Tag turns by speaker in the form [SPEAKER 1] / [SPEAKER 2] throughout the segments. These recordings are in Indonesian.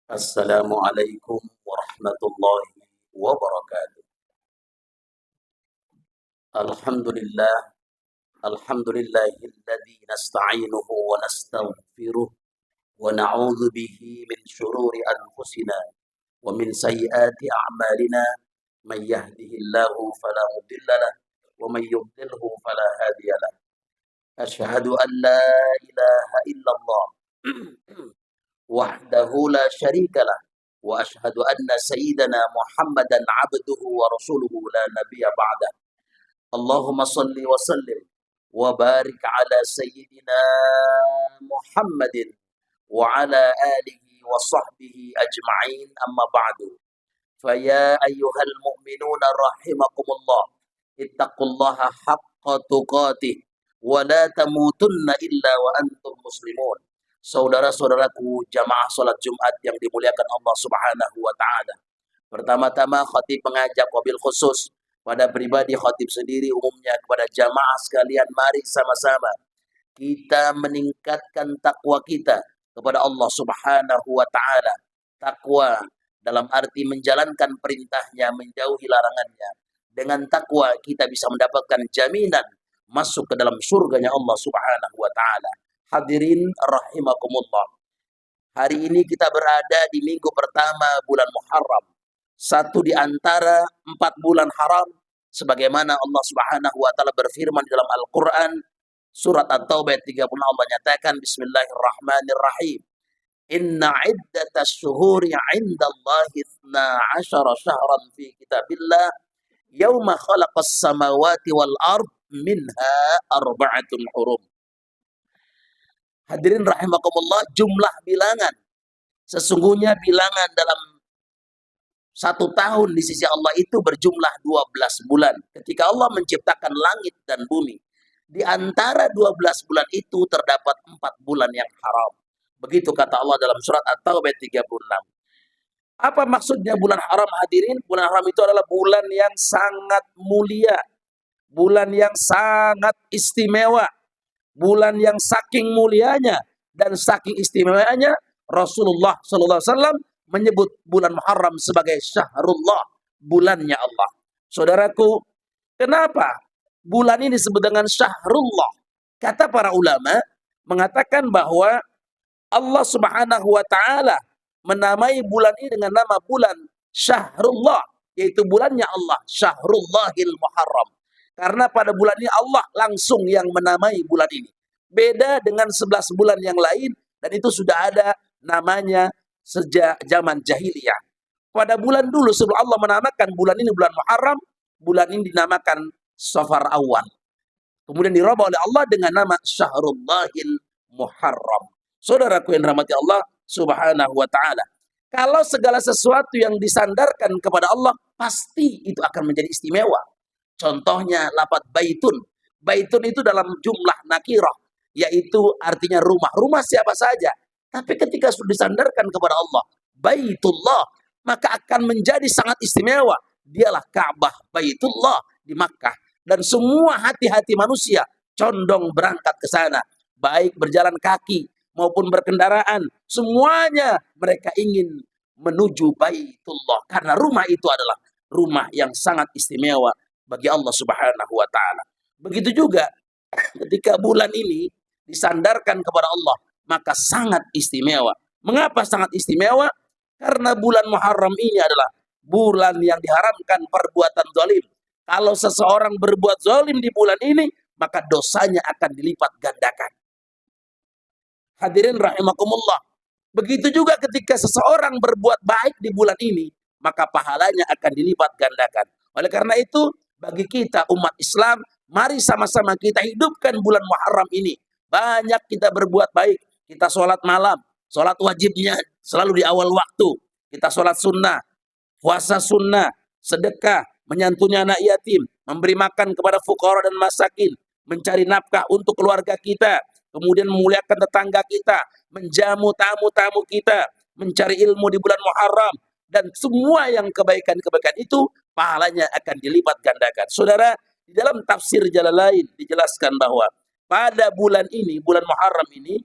[SPEAKER 1] Assalamualaikum warahmatullahi wabarakatuh. Alhamdulillah, alhamdulillahilladzi nasta'inuhu wa nastaghfiruh wa na'udzu bihi min shururi anfusina wa min sayyiati a'malina may yahdihillahu fala mudilla lahu wa may yudlilhu fala hadiya lahu. Asyhadu an la ilaha illallah wahdahu la syarika lah wa asyhadu anna sayyidana Muhammadan abduhu wa rasuluhu la nabiyya ba'da. Allahumma salli wa sallim wa barik ala sayyidina Muhammadin wa ala alihi wa sahbihi ajma'in, amma ba'du. Faya ayyuhal mu'minuna rahimakumullah, ittaqullaha haqqa tuqatih wa la tamutunna illa wa antum muslimun. Saudara-saudaraku jamaah salat Jumat yang dimuliakan Allah Subhanahu wa taala. Pertama-tama khatib mengajak wabil khusus pada pribadi khatib sendiri umumnya kepada jamaah sekalian, mari sama-sama kita meningkatkan takwa kita kepada Allah Subhanahu wa taala. Takwa dalam arti menjalankan perintahnya, menjauhi larangannya. Dengan takwa kita bisa mendapatkan jaminan masuk ke dalam surganya Allah Subhanahu wa taala. Hadirin rahimakumullah. Hari ini kita berada di minggu pertama bulan Muharram, satu di antara 4 bulan haram, sebagaimana Allah Subhanahu wa taala berfirman di dalam Al-Qur'an surat At-Taubah 30, Allah nyatakan bismillahirrahmanirrahim. Inna iddatas syuhuri 'indallahi 12 syahran fi kitabillah yauma khalaqas samawati wal ard minha arba'atun hurum. Hadirin rahimakumullah, jumlah bilangan. Sesungguhnya bilangan dalam 1 tahun di sisi Allah itu berjumlah 12 bulan. Ketika Allah menciptakan langit dan bumi, di antara 12 bulan itu terdapat 4 bulan yang haram. Begitu kata Allah dalam surat At-Taubah 36. Apa maksudnya bulan haram, hadirin? Bulan haram itu adalah bulan yang sangat mulia, bulan yang sangat istimewa, bulan yang saking mulianya dan saking istimewanya Rasulullah SAW menyebut bulan Muharram sebagai syahrullah, bulannya Allah. Saudaraku, kenapa bulan ini disebut dengan syahrullah? Kata para ulama mengatakan bahwa Allah Subhanahu wa taala menamai bulan ini dengan nama bulan syahrullah, yaitu bulannya Allah, syahrullahil muharram. Karena pada bulan ini Allah langsung yang menamai bulan ini. Beda dengan 11 bulan yang lain, dan itu sudah ada namanya sejak zaman jahiliyah. Pada bulan dulu sebelum Allah menamakan bulan ini bulan Muharram, bulan ini dinamakan Safar Awal. Kemudian dirubah oleh Allah dengan nama Syahrullahil Muharram. Saudaraku yang dirahmati Allah Subhanahu wa taala, kalau segala sesuatu yang disandarkan kepada Allah pasti itu akan menjadi istimewa. Contohnya lafaz baitun. Baitun itu dalam jumlah nakirah, yaitu artinya rumah. Rumah siapa saja. Tapi ketika sudah disandarkan kepada Allah, Baitullah, maka akan menjadi sangat istimewa. Dialah Ka'bah Baitullah di Makkah. Dan semua hati-hati manusia condong berangkat ke sana. Baik berjalan kaki maupun berkendaraan. Semuanya mereka ingin menuju Baitullah. Karena rumah itu adalah rumah yang sangat istimewa bagi Allah Subhanahu wa taala. Begitu juga ketika bulan ini disandarkan kepada Allah, maka sangat istimewa. Mengapa sangat istimewa? Karena bulan Muharram ini adalah bulan yang diharamkan perbuatan zalim. Kalau seseorang berbuat zalim di bulan ini, maka dosanya akan dilipat gandakan. Hadirin rahimakumullah. Begitu juga ketika seseorang berbuat baik di bulan ini, maka pahalanya akan dilipat gandakan. Oleh karena itu, bagi kita umat Islam, mari sama-sama kita hidupkan bulan Muharram ini. Banyak kita berbuat baik. Kita sholat malam, sholat wajibnya selalu di awal waktu. Kita sholat sunnah, puasa sunnah, sedekah, menyantuni anak yatim, memberi makan kepada fuqara dan masakin, mencari nafkah untuk keluarga kita, kemudian memuliakan tetangga kita, menjamu tamu-tamu kita, mencari ilmu di bulan Muharram, dan semua yang kebaikan-kebaikan itu pahalanya akan dilipat gandakan. Saudara, di dalam tafsir Jalalain dijelaskan bahwa pada bulan ini, bulan Muharram ini,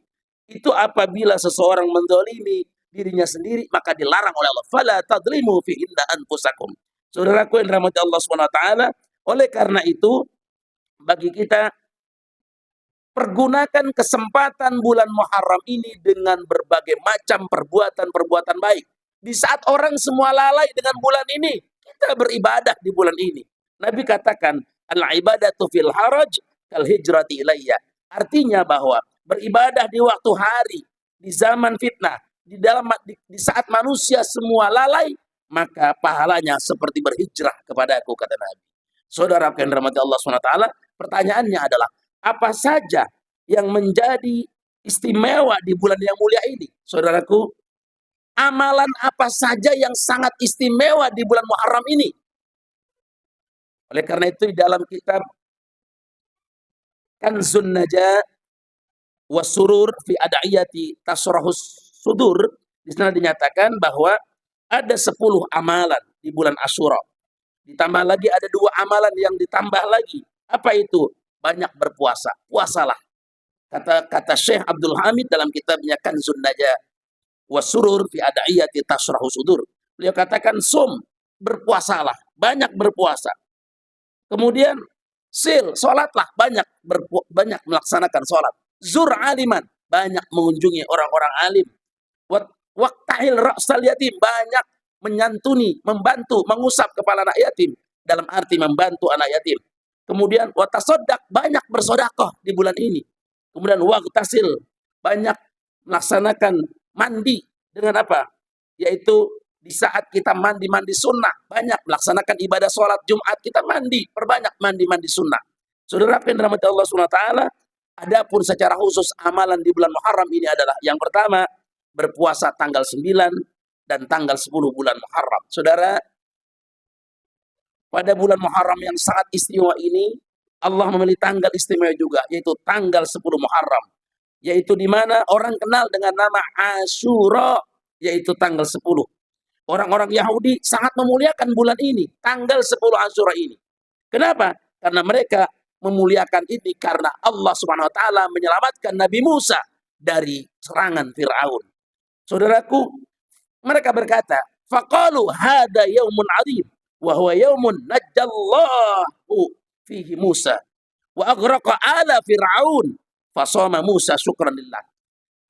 [SPEAKER 1] itu apabila seseorang menzalimi dirinya sendiri, maka dilarang oleh Allah. Fala tadlimu fihinna anfusakum. Saudaraku yang dirahmati Allah Subhanahu wa taala, oleh karena itu bagi kita pergunakan kesempatan bulan Muharram ini dengan berbagai macam perbuatan-perbuatan baik. Di saat orang semua lalai dengan bulan ini, kita beribadah di bulan ini. Nabi katakan, al-ibadatu fil haraj kal hijrati ilayya. Artinya bahwa beribadah di waktu hari, di zaman fitnah, di saat manusia semua lalai, maka pahalanya seperti berhijrah kepadaku, kata Nabi. Saudara yang dirahmati Allah SWT, pertanyaannya adalah, apa saja yang menjadi istimewa di bulan yang mulia ini? Saudaraku, amalan apa saja yang sangat istimewa di bulan Muharram ini? Oleh karena itu di dalam kitab Kanzun Najah wa Surur fi Ada'iyati Tasrahus Sudur, di sana dinyatakan bahwa ada 10 amalan di bulan Asyura. Ditambah lagi ada 2 amalan yang ditambah lagi. Apa itu? Banyak berpuasa. Puasalah. Kata Syekh Abdul Hamid dalam kitabnya Kanzun Najah wa Surur fi Ada'iyati Tasrahus Sudur. Beliau katakan berpuasalah, banyak berpuasa. Kemudian sholatlah, banyak melaksanakan sholat. Zur aliman, banyak mengunjungi orang-orang alim. Waktahil ra'sal yatim, banyak menyantuni, membantu, mengusap kepala anak yatim, dalam arti membantu anak yatim. Kemudian watasodak, banyak bersodakoh di bulan ini. Kemudian waqtasil, banyak melaksanakan mandi dengan apa? Yaitu di saat kita mandi sunnah, banyak melaksanakan ibadah sholat Jumat, kita perbanyak mandi sunnah. Saudara yang dirahmati Allah SWT, adapun secara khusus amalan di bulan Muharram ini adalah yang pertama, berpuasa tanggal 9 dan tanggal 10 bulan Muharram. Saudara, pada bulan Muharram yang sangat istimewa ini, Allah memilih tanggal istimewa juga, yaitu tanggal 10 Muharram. Yaitu di mana orang kenal dengan nama Asyura, yaitu tanggal 10. Orang-orang Yahudi sangat memuliakan bulan ini, tanggal 10 Asyura ini. Kenapa? Karena mereka memuliakan ini karena Allah Subhanahu wa taala menyelamatkan Nabi Musa dari serangan Firaun. Saudaraku, mereka berkata, faqalu hada yaumun 'adzim wa huwa yaumun najjallahu fihi Musa wa aghraqa ala Firaun fasama Musa syukran lillah.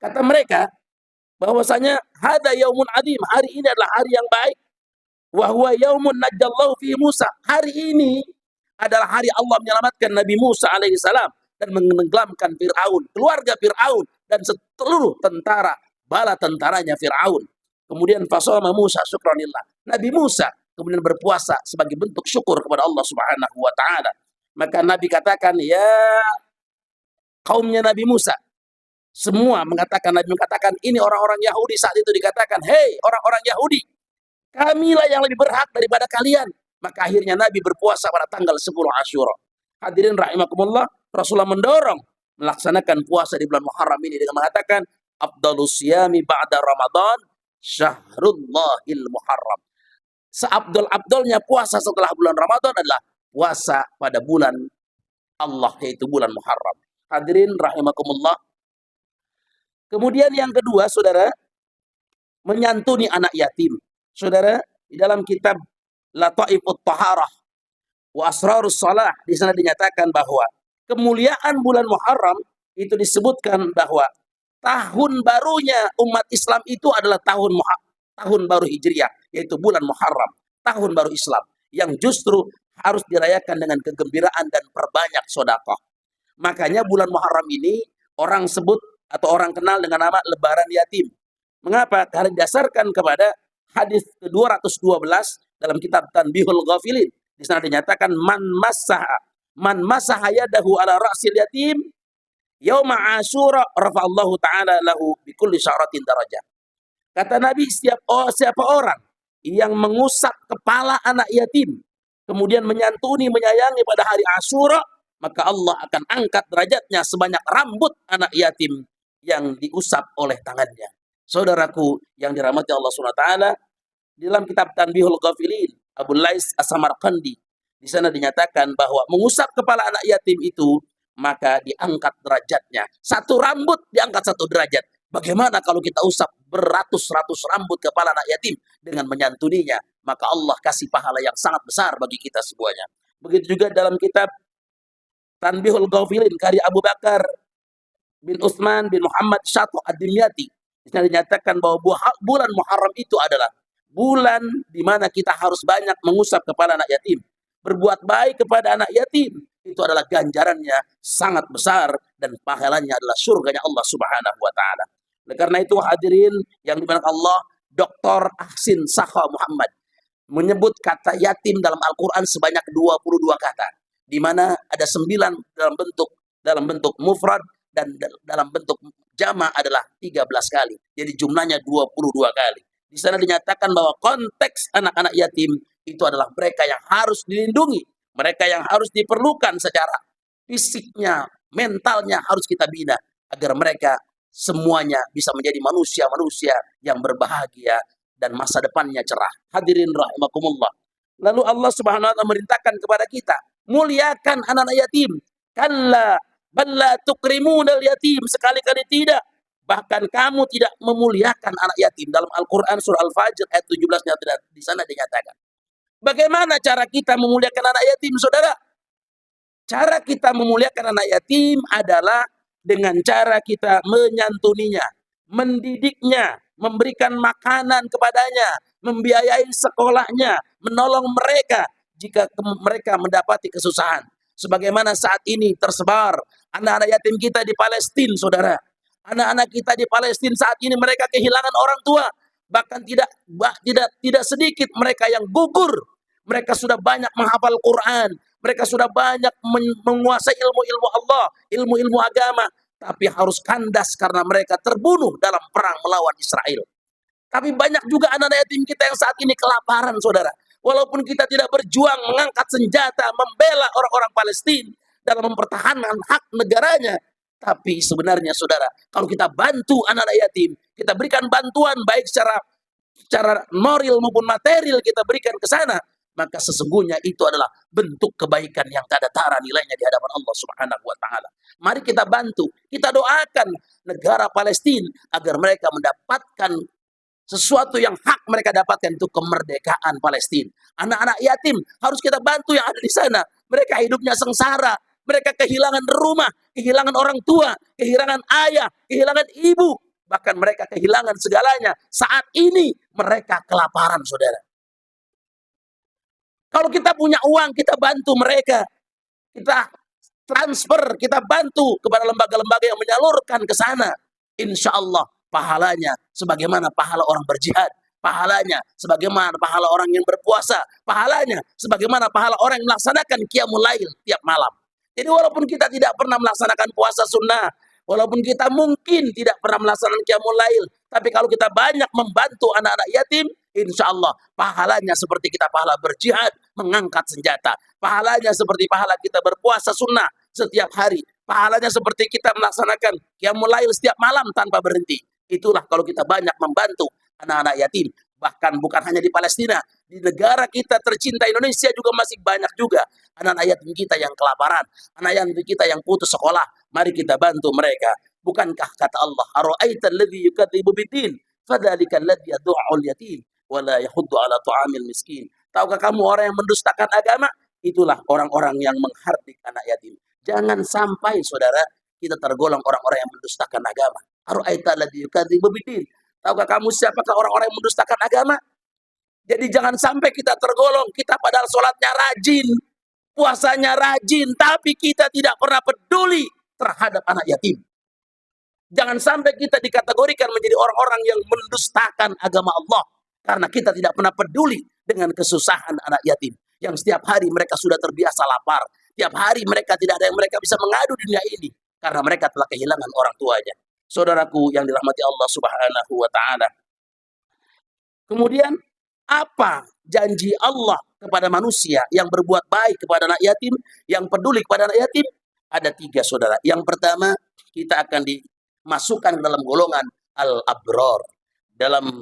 [SPEAKER 1] Kata mereka bahwasanya hada yaumun 'adzim, hari ini adalah hari yang baik. Wa huwa yaumun najjallahu fihi Musa, hari ini adalah hari Allah menyelamatkan Nabi Musa alaihissalam dan menenggelamkan Firaun, keluarga Firaun dan seluruh tentara bala tentaranya Firaun. Kemudian fasama Musa syukranillah. Nabi Musa kemudian berpuasa sebagai bentuk syukur kepada Allah Subhanahu wa taala. Maka Nabi katakan, ya kaumnya Nabi Musa. Nabi mengatakan ini orang-orang Yahudi saat itu dikatakan, hei orang-orang Yahudi, kamilah yang lebih berhak daripada kalian. Maka akhirnya Nabi berpuasa pada tanggal 10 Asyura. Hadirin rahimakumullah, Rasulullah mendorong melaksanakan puasa di bulan Muharram ini dengan mengatakan, afdalus siyami ba'da Ramadan Syahrullahil Muharram. Seabdol-abdolnya puasa setelah bulan Ramadan adalah puasa pada bulan Allah, yaitu bulan Muharram. Hadirin rahimakumullah. Kemudian yang kedua, saudara, menyantuni anak yatim. Saudara, di dalam kitab Lataifut Taharah wa Asrarus Salah, di sana dinyatakan bahwa kemuliaan bulan Muharram itu disebutkan bahwa tahun barunya umat Islam itu adalah tahun baru Hijriah, yaitu bulan Muharram, tahun baru Islam, yang justru harus dirayakan dengan kegembiraan dan perbanyak sedekah. Makanya bulan Muharram ini orang sebut atau orang kenal dengan nama Lebaran Yatim. Mengapa? Karena didasarkan kepada hadis ke-212 dalam kitab Tanbihul Ghafilin. Di sana dinyatakan man masaha yadahu ala ra'sil yatim yauma Asyura rafa'allahu ta'ala lahu bikulli sya'ratin darajah. Kata Nabi, siapa orang yang mengusap kepala anak yatim, kemudian menyantuni, menyayangi pada hari Asyura, maka Allah akan angkat derajatnya sebanyak rambut anak yatim yang diusap oleh tangannya. Saudaraku yang dirahmati Allah SWT, di dalam kitab Tanbihul Ghafilin, Abu Lais As-Samarqandi, di sana dinyatakan bahwa mengusap kepala anak yatim itu, maka diangkat derajatnya. Satu rambut diangkat 1 derajat. Bagaimana kalau kita usap beratus-ratus rambut kepala anak yatim dengan menyantuninya? Maka Allah kasih pahala yang sangat besar bagi kita semuanya. Begitu juga dalam kitab Tanbihul Ghafilin karya Abu Bakar bin Utsman bin Muhammad Syatq Ad-Dimyati. Di sana dinyatakan bahwa bulan Muharram itu adalah bulan di mana kita harus banyak mengusap kepala anak yatim. Berbuat baik kepada anak yatim itu adalah ganjarannya sangat besar dan pahalanya adalah surganya Allah Subhanahu wa taala. Oleh karena itu hadirin yang dimuliakan Allah, Dr. Ahsin Sakha Muhammad menyebut kata yatim dalam Al-Qur'an sebanyak 22 kata, di mana ada 9 dalam bentuk mufrad dan dalam bentuk jama adalah 13 kali. Jadi jumlahnya 22 kali. Di sana dinyatakan bahwa konteks anak-anak yatim itu adalah mereka yang harus dilindungi, mereka yang harus diperlukan secara fisiknya, mentalnya harus kita bina agar mereka semuanya bisa menjadi manusia-manusia yang berbahagia dan masa depannya cerah. Hadirin rahimakumullah. Lalu Allah Subhanahu wa taala merintahkan kepada kita, muliakan anak-anak yatim. Kalla balla tukrimunal yatim, sekali-kali tidak. Bahkan kamu tidak memuliakan anak yatim. Dalam Al-Qur'an surah Al-Fajr ayat 17 di sana dinyatakan. Bagaimana cara kita memuliakan anak yatim, Saudara? Cara kita memuliakan anak yatim adalah dengan cara kita menyantuninya, mendidiknya, memberikan makanan kepadanya, membiayai sekolahnya, menolong mereka jika mereka mendapati kesusahan. Sebagaimana saat ini tersebar anak-anak yatim kita di Palestina, Saudara. Anak-anak kita di Palestina saat ini mereka kehilangan orang tua, bahkan tidak sedikit mereka yang gugur. Mereka sudah banyak menghafal Quran, mereka sudah banyak menguasai ilmu-ilmu Allah, ilmu-ilmu agama, tapi harus kandas karena mereka terbunuh dalam perang melawan Israel. Tapi banyak juga anak-anak yatim kita yang saat ini kelaparan, Saudara. Walaupun kita tidak berjuang mengangkat senjata, membela orang-orang Palestina dalam mempertahankan hak negaranya, tapi sebenarnya, Saudara, kalau kita bantu anak-anak yatim, kita berikan bantuan baik secara moral maupun material kita berikan ke sana, maka sesungguhnya itu adalah bentuk kebaikan yang tak ada tara nilainya di hadapan Allah Subhanahu wa taala. Mari kita bantu, kita doakan negara Palestina agar mereka mendapatkan sesuatu yang hak mereka dapatkan, itu kemerdekaan Palestina. Anak-anak yatim harus kita bantu yang ada di sana. Mereka hidupnya sengsara, mereka kehilangan rumah, kehilangan orang tua, kehilangan ayah, kehilangan ibu, bahkan mereka kehilangan segalanya. Saat ini mereka kelaparan, Saudara. Kalau kita punya uang, kita bantu mereka. Kita transfer, kita bantu kepada lembaga-lembaga yang menyalurkan ke sana. Insya Allah pahalanya sebagaimana pahala orang berjihad. Pahalanya sebagaimana pahala orang yang berpuasa. Pahalanya sebagaimana pahala orang yang melaksanakan qiyamul lail tiap malam. Jadi walaupun kita tidak pernah melaksanakan puasa sunnah, walaupun kita mungkin tidak pernah melaksanakan qiyamul lail, tapi kalau kita banyak membantu anak-anak yatim, insya Allah pahalanya seperti kita pahala berjihad, mengangkat senjata. Pahalanya seperti pahala kita berpuasa sunnah setiap hari. Pahalanya seperti kita melaksanakan qiyamul lail setiap malam tanpa berhenti. Itulah kalau kita banyak membantu anak-anak yatim. Bahkan bukan hanya di Palestina, di negara kita tercinta Indonesia juga masih banyak juga anak-anak yatim kita yang kelaparan, anak yatim kita yang putus sekolah. Mari kita bantu mereka. Bukankah kata Allah, "Ara'aita alladzi yukadzibu bid-din, fadzalika alladzi yad'ul yatim wa la yahuddu 'ala ta'amil miskin." Tahukah kamu orang yang mendustakan agama? Itulah orang-orang yang menghardik anak yatim. Jangan sampai, Saudara, kita tergolong orang-orang yang mendustakan agama. Ara'aita alladzi yukadzibu bid-din. Tahukah kamu siapakah orang-orang yang mendustakan agama? Jadi jangan sampai kita tergolong, kita padahal sholatnya rajin, puasanya rajin, tapi kita tidak pernah peduli terhadap anak yatim. Jangan sampai kita dikategorikan menjadi orang-orang yang mendustakan agama Allah, karena kita tidak pernah peduli dengan kesusahan anak yatim, yang setiap hari mereka sudah terbiasa lapar, tiap hari mereka tidak ada yang mereka bisa mengadu di dunia ini, karena mereka telah kehilangan orang tuanya. Saudaraku yang dirahmati Allah Subhanahu wa taala. Kemudian apa janji Allah kepada manusia yang berbuat baik kepada anak yatim, yang peduli kepada anak yatim? Ada 3, Saudara. Yang pertama, kita akan dimasukkan dalam golongan al-abrar. Dalam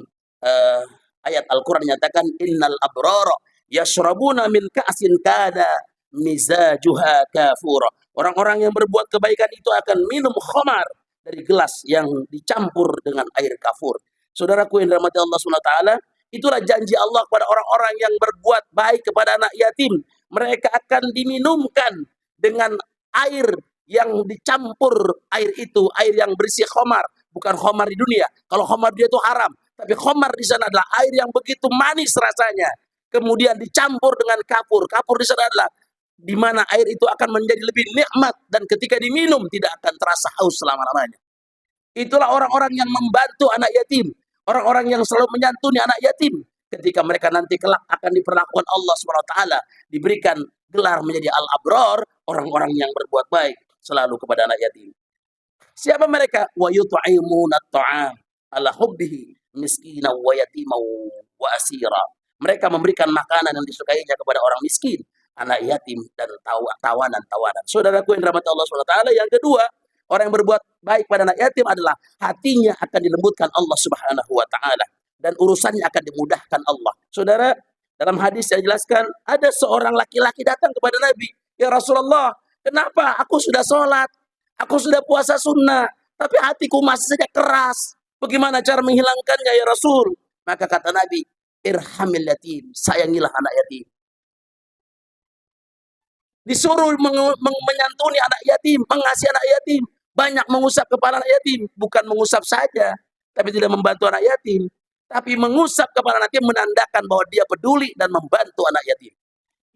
[SPEAKER 1] ayat Al-Qur'an dinyatakan innal abrara yashrabuna min ka'sin kana mizajuha kafura. Orang-orang yang berbuat kebaikan itu akan minum khamar dari gelas yang dicampur dengan air kafur. Saudaraku yang dirahmati Allah SWT, itulah janji Allah kepada orang-orang yang berbuat baik kepada anak yatim. Mereka akan diminumkan dengan air yang dicampur, air itu air yang berisi khamar, bukan khamar di dunia. Kalau khamar dia itu haram, tapi khamar di sana adalah air yang begitu manis rasanya. Kemudian dicampur dengan kapur. Kapur di sana adalah di mana air itu akan menjadi lebih nikmat dan ketika diminum tidak akan terasa haus selama-lamanya. Itulah orang-orang yang membantu anak yatim, orang-orang yang selalu menyantuni anak yatim. Ketika mereka nanti kelak akan diperlakukan Allah SWT, diberikan gelar menjadi al-abrar, orang-orang yang berbuat baik selalu kepada anak yatim. Siapa mereka? Wa yut'imuna at-ta'am ala hubbihi miskinan wa yatiman wa asira. Mereka memberikan makanan yang disukainya kepada orang miskin, anak yatim, dan tawanan-tawanan. Saudaraku yang dirahmati Allah SWT, yang kedua, orang yang berbuat baik pada anak yatim adalah hatinya akan dilembutkan Allah Subhanahu wa taala dan urusannya akan dimudahkan Allah. Saudara, dalam hadis saya jelaskan, ada seorang laki-laki datang kepada Nabi, "Ya Rasulullah, kenapa aku sudah sholat, aku sudah puasa sunnah, tapi hatiku masih saja keras. Bagaimana cara menghilangkannya ya Rasul?" Maka kata Nabi, "Irhamil yatim, sayangilah anak yatim." Disuruh menyantuni anak yatim, mengasihi anak yatim, banyak mengusap kepala anak yatim, bukan mengusap saja, tapi tidak membantu anak yatim, tapi mengusap kepala anak yatim menandakan bahwa dia peduli dan membantu anak yatim.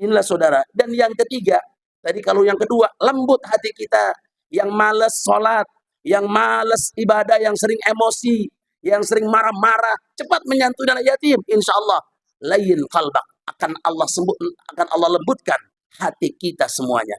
[SPEAKER 1] Inilah saudara. Dan yang ketiga, tadi kalau yang kedua, lembut hati kita, yang malas sholat, yang malas ibadah, yang sering emosi, yang sering marah-marah, cepat menyantuni anak yatim, insya Allah lain qalbak, akan Allah lembutkan hati kita semuanya.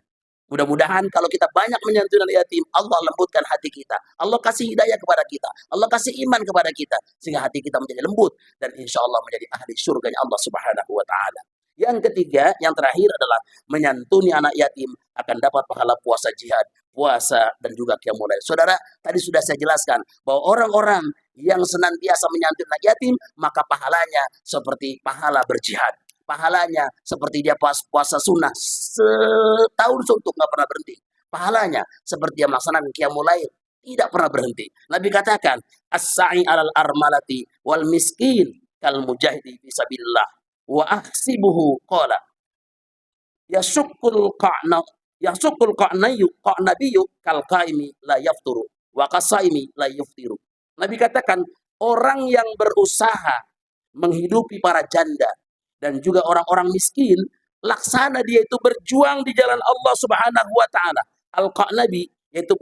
[SPEAKER 1] Mudah-mudahan kalau kita banyak menyantuni anak yatim, Allah lembutkan hati kita. Allah kasih hidayah kepada kita. Allah kasih iman kepada kita. Sehingga hati kita menjadi lembut. Dan insya Allah menjadi ahli surganya Allah Subhanahu wa ta'ala. Yang ketiga, yang terakhir adalah menyantuni anak yatim akan dapat pahala puasa jihad, puasa, dan juga qiyamul lail. Saudara, tadi sudah saya jelaskan bahwa orang-orang yang senantiasa menyantuni anak yatim, maka pahalanya seperti pahala berjihad. Pahalanya seperti dia puasa sunnah setahun suntuk nggak pernah berhenti. Pahalanya seperti dia melaksanakan qiyamul lail tidak pernah berhenti. Nabi katakan, as-sa'i 'alal armalati wal miskin kal mujahidi fi sabilillah wa ahsibuhu qala yasukul qa'nabiyu kal qaimi la yafturu wa qasaimi la yuftiru. Nabi katakan, orang yang berusaha menghidupi para janda dan juga orang-orang miskin, laksana dia itu berjuang di jalan Allah Subhanahu wa taala. Al-Qa'nabi yaitu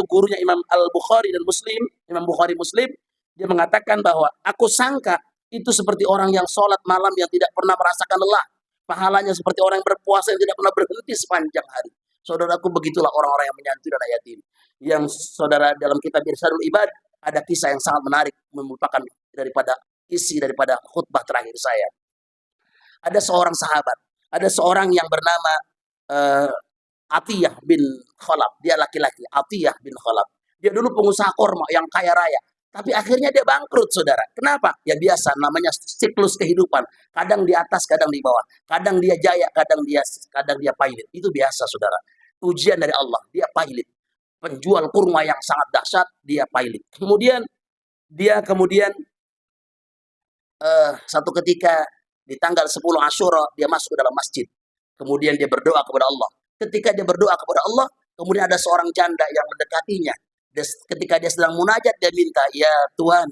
[SPEAKER 1] gurunya Imam Al-Bukhari dan Muslim, Imam Bukhari Muslim, dia mengatakan bahwa aku sangka itu seperti orang yang sholat malam yang tidak pernah merasakan lelah. Pahalanya seperti orang yang berpuasa yang tidak pernah berhenti sepanjang hari. Saudaraku, begitulah orang-orang yang menyantuni anak yatim. Yang saudara dalam kitab Irsyadul Ibad ada kisah yang sangat menarik, merupakan isi daripada khutbah terakhir saya. Ada seorang sahabat, ada seorang yang bernama Atiyah bin Khalaf. Dia laki-laki, Atiyah bin Khalaf. Dia dulu pengusaha kurma yang kaya raya. Tapi akhirnya dia bangkrut, saudara. Kenapa? Ya biasa, namanya siklus kehidupan. Kadang di atas, kadang di bawah. Kadang dia jaya, kadang dia pailit. Itu biasa, saudara. Ujian dari Allah, dia pailit. Penjual kurma yang sangat dahsyat, dia pailit. Kemudian satu ketika di tanggal 10 Asyura, dia masuk ke dalam masjid. Kemudian dia berdoa kepada Allah. Ketika dia berdoa kepada Allah, kemudian ada seorang janda yang mendekatinya. Ketika dia sedang munajat, dia minta, "Ya Tuhan,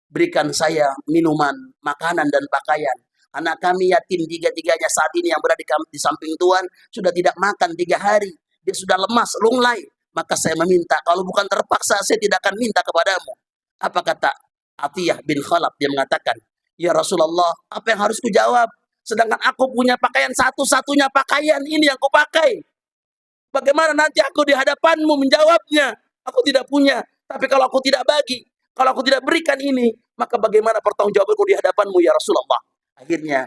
[SPEAKER 1] berikan saya minuman, makanan, dan pakaian. Anak kami yatim tiga-tiganya saat ini yang berada di samping Tuhan, sudah tidak makan 3 hari. Dia sudah lemas, lunglai. Maka saya meminta, kalau bukan terpaksa, saya tidak akan minta kepadamu." Apa kata Atiyah bin Khalaf? Dia mengatakan, "Ya Rasulullah, apa yang harus kujawab? Sedangkan aku punya pakaian, satu-satunya pakaian ini yang kupakai. Bagaimana nanti aku di hadapanmu menjawabnya? Aku tidak punya. Tapi kalau aku tidak bagi, kalau aku tidak berikan ini, maka bagaimana pertanggungjawabanku di hadapanmu ya Rasulullah?" Akhirnya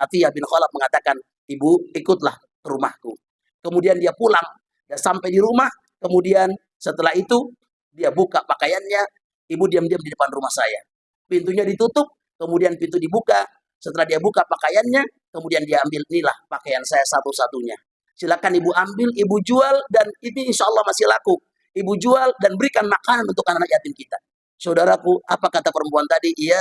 [SPEAKER 1] Atiyah bin Khalaf mengatakan, "Ibu, ikutlah ke rumahku." Kemudian dia pulang, dia sampai di rumah. Kemudian setelah itu dia buka pakaiannya. "Ibu, diam-diam di depan rumah saya." Pintunya ditutup, kemudian pintu dibuka. Setelah dia buka pakaiannya, kemudian dia ambil, "Inilah pakaian saya satu-satunya. Silakan ibu ambil, ibu jual, dan ini insya Allah masih laku. ibu jual dan berikan makanan untuk anak yatim kita. Saudaraku, apa kata perempuan tadi? Ya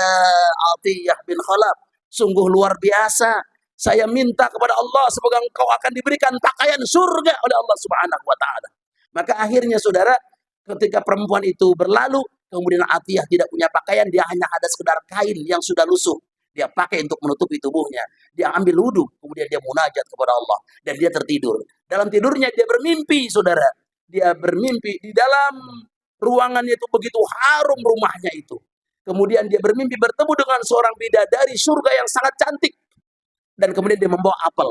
[SPEAKER 1] Atiyah bin Khalaf, sungguh luar biasa. Saya minta kepada Allah semoga engkau akan diberikan pakaian surga oleh Allah Subhanahu wa taala. Maka akhirnya saudara, ketika perempuan itu berlalu, kemudian Atiyah tidak punya pakaian, dia hanya ada sekedar kain yang sudah lusuh. Dia pakai untuk menutupi tubuhnya. Dia ambil wudhu, kemudian dia munajat kepada Allah. Dan dia tertidur. Dalam tidurnya dia bermimpi, saudara. Dia bermimpi di dalam ruangannya itu begitu harum rumahnya itu. Kemudian dia bermimpi bertemu dengan seorang bidadari surga yang sangat cantik. Dan kemudian dia membawa apel.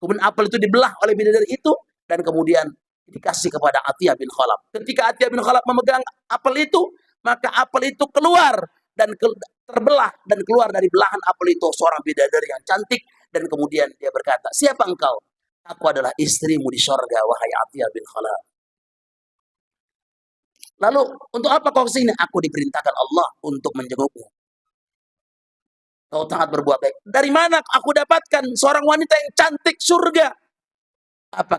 [SPEAKER 1] Kemudian apel itu dibelah oleh bidadari itu. Dan kemudian dikasih kepada Atiyah bin Khalaf. Ketika Atiyah bin Khalaf memegang apel itu, maka apel itu keluar dan terbelah dan keluar dari belahan apel itu seorang bidadari yang cantik. Dan kemudian dia berkata, siapa engkau? Aku adalah istrimu di sorga, wahai Atiyah bin Khalaf. Lalu, untuk apa kau kesini? Aku diperintahkan Allah untuk menjengukmu. Kau sangat berbuat baik. Dari mana aku dapatkan seorang wanita yang cantik surga? Apa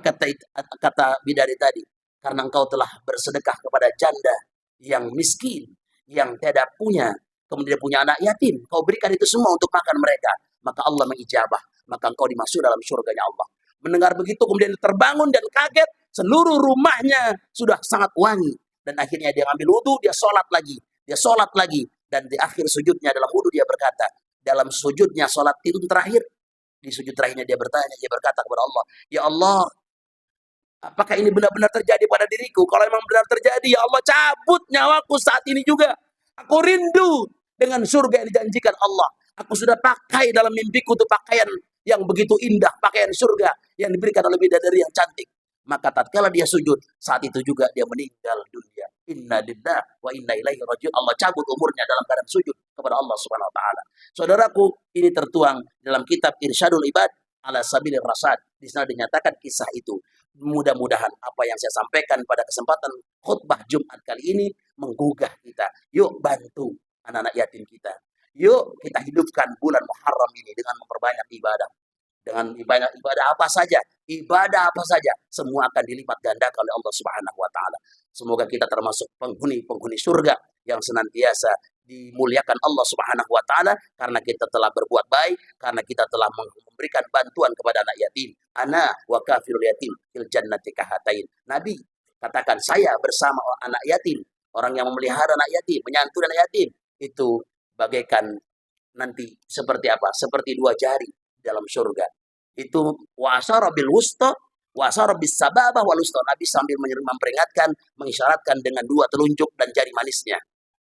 [SPEAKER 1] kata bidadari tadi? Karena engkau telah bersedekah kepada janda yang miskin, yang tidak punya, kemudian punya anak yatim. Kau berikan itu semua untuk makan mereka. Maka Allah mengijabah. Maka engkau dimasuk dalam surganya Allah. Mendengar begitu, kemudian terbangun dan kaget. Seluruh rumahnya sudah sangat wangi. Dan akhirnya dia ambil wudhu, dia sholat lagi. Dia sholat lagi. Dan di akhir sujudnya dalam wudhu dia berkata, dalam sujudnya sholat itu terakhir, di sujud terakhirnya dia bertanya, dia berkata kepada Allah, ya Allah, apakah ini benar-benar terjadi pada diriku? Kalau memang benar terjadi, ya Allah cabut nyawaku saat ini juga. Aku rindu dengan surga yang dijanjikan Allah. Aku sudah pakai dalam mimpiku itu pakaian yang begitu indah, pakaian surga yang diberikan oleh bidadari yang cantik. Maka tatkala dia sujud, saat itu juga dia meninggal dunia. Inna lillahi wa inna ilaihi raji'un. Allah cabut umurnya dalam keadaan sujud kepada Allah Subhanahu wa taala. Saudaraku, ini tertuang dalam kitab Irsyadul Ibad ala Sabilir Rasyad. Di sana dinyatakan kisah itu. Mudah-mudahan apa yang saya sampaikan pada kesempatan khutbah Jumat kali ini menggugah kita. Yuk bantu anak-anak yatim kita. Yuk kita hidupkan bulan Muharram ini dengan memperbanyak ibadah. Dengan ibadah apa saja, semua akan dilipat gandakan oleh Allah Subhanahu wa taala. Semoga kita termasuk penghuni surga yang senantiasa dimuliakan Allah Subhanahu wa taala karena kita telah berbuat baik, karena kita telah memberikan bantuan kepada anak yatim. Ana wa kafirul yatim fil jannati kahatain. Nabi katakan, saya bersama anak yatim, orang yang memelihara anak yatim, menyantuni anak yatim, itu bagaikan nanti seperti apa? Seperti dua jari dalam surga. Itu wa'asyara bil wusta wa'asyara bis sababah wal wusta. Nabi sambil memperingatkan, mengisyaratkan dengan dua telunjuk dan jari manisnya.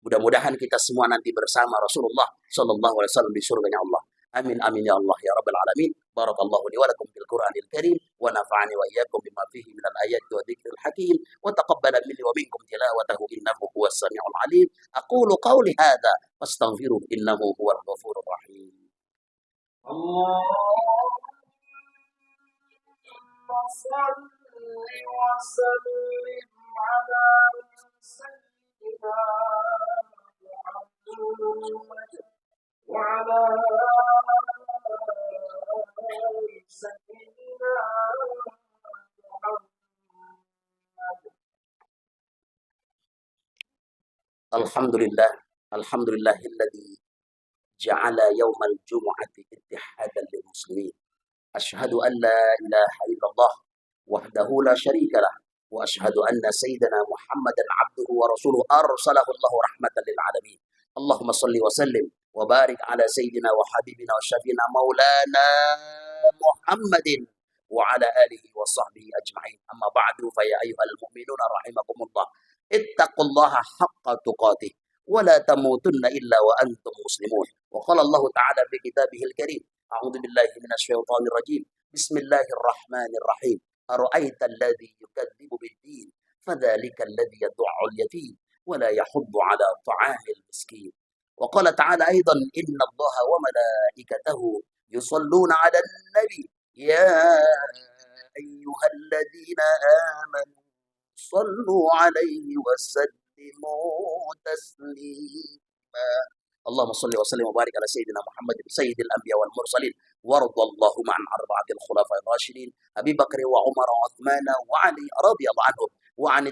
[SPEAKER 1] Mudah-mudahan kita semua nanti bersama Rasulullah sallallahu alaihi wasallam di surganya Allah. Amin amin ya Allah ya rabbal alamin. Barakallahu li wa lakum bil Qur'anil Karim wa nafa'ani wa iyyakum bima fihi minal ayati wa dzikril hakim wa taqabbala minni wa minkum tilawatahu innahu huwas samiul alim. Aqulu qawli hadza fastaghfiruhu innahu huwal ghafurur rahim. Allah صل وسلم على سيدنا محمد وعلى آل سيدنا محمد. Alhamdulillah alladzi ja'ala yaumal jumu'ati ittihadan lil muslimin. أشهد أن لا إله إلا الله وحده لا شريك له وأشهد أن سيدنا محمدا عبده ورسوله أرسله الله رحمة للعالمين. اللهم صل وسلم وبارك على سيدنا وحبيبنا وشفينا مولانا محمد وعلى آله وصحبه أجمعين. أما بعد فيا أيها المؤمنون رحمكم الله اتقوا الله حق تقاته ولا تموتن إلا وأنتم مسلمون. وقال الله تعالى في كتابه الكريم أعوذ بالله من الشيطان الرجيم بسم الله الرحمن الرحيم أرأيت الذي يكذب بالدين فذلك الذي يدع اليتيم ولا يحض على طعام المسكين. وقال تعالى أيضا إن الله وملائكته يصلون على النبي يا أيها الذين آمنوا صلوا عليه وسلموا تسليما. اللهم صل وسلم وبارك على سيدنا محمد سيد الأنبياء والمرسلين وارض اللهم عن أربعة الخلفاء الراشدين أبي بكر وعمر وعثمان وعلي رضي الله عنهم وعن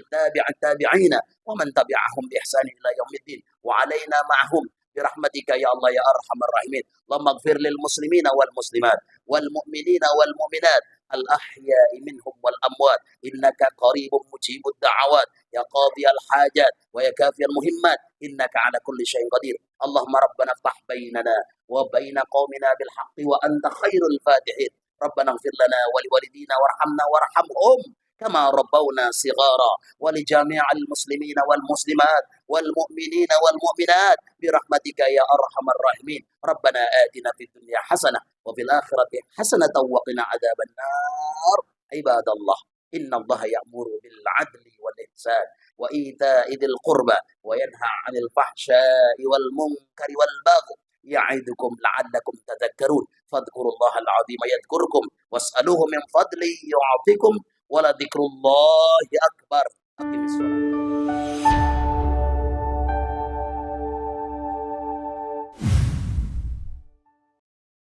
[SPEAKER 1] التابعين ومن تبعهم بإحسان إلى يوم الدين وعلينا معهم برحمتك يا الله يا أرحم الراحمين. اللهم اغفر للمسلمين والمسلمات والمؤمنين والمؤمنات الأحياء منهم والأموات إنك قريب مجيب الدعوات يا قاضي الحاجات ويا كافي المهمات إنك على كل شيء قدير. اللهم ربنا افتح بيننا وبين قومنا بالحق وأنت خير الفاتحين. ربنا اغفر لنا ولوالدينا وارحمنا وارحمهم كما ربونا صغارا ولجميع المسلمين والمسلمات والمؤمنين والمؤمنات برحمتك يا أرحم الراحمين. ربنا آتنا في الدنيا حسنة وفي الآخرة حسنة وقنا عذاب النار. عباد الله إن الله يأمر بالعدل والإحسان وإيتاء ذي القربى وينهى عن الفحشاء والمنكر والبغي يعظكم لعلكم تذكرون. فاذكروا الله العظيم يذكركم واسألوه من فضله يعطيكم ولذكر الله أكبر. أقم الصلاة.